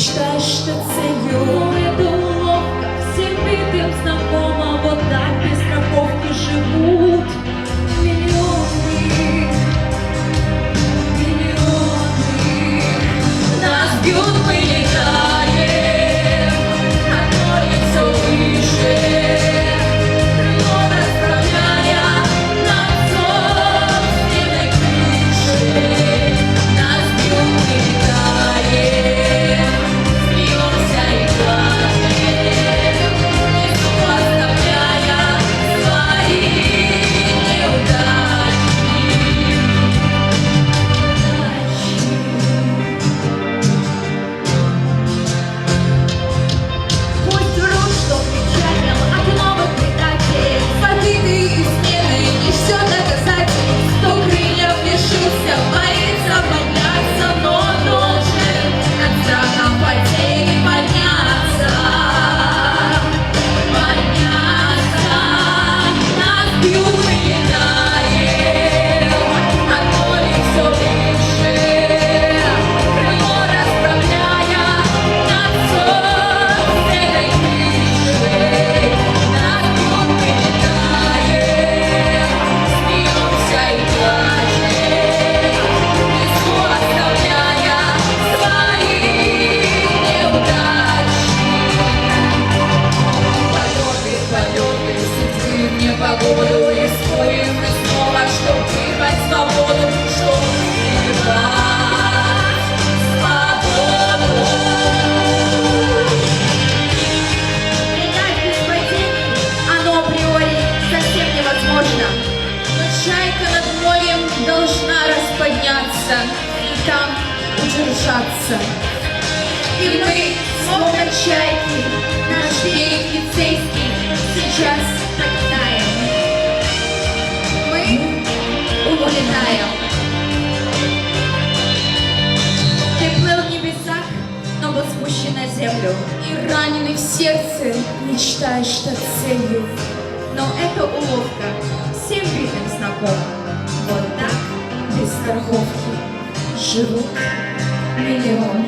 мечтаешь, что целью. Это уловка, всем видим знакома. Вот так без страховки живут миллионы. Нас бьют, мы летаем, одно лицо выше, крыло расправляя над собственной крышей. Нас бьют, мы летаем, смеемся и плачем, внизу оставляя свои неудачи. Пусть врут, что печален от новых предателей, побитые измены и все доказательств. Кто крыльев лишился, боится подняться, но должен от страха потери подняться. Подняться. Нас бьют, мы летаем, одно лицо выше, крыло расправляя над собственной крышей. Нас бьют, мы летаем, смеемся и плачем, внизу оставляя свои неудачи. Полеты судьбы в непогоду, рискуем мы снова, чтоб вырвать свободу, чтоб вырвать свободу. Летать без падений, оно априори совсем невозможно. Но чайка над морем должна расподняться и там удержаться. И мы, словно чайки, наш берег лицейский сейчас покидаем. Мы улетаем. Ты плыл в небесах, но был спущен на землю. И раненый в сердце мечтаешь, что целью. Но это уловка, всем видным знакома. Вот так, без страховки, живут миллионы.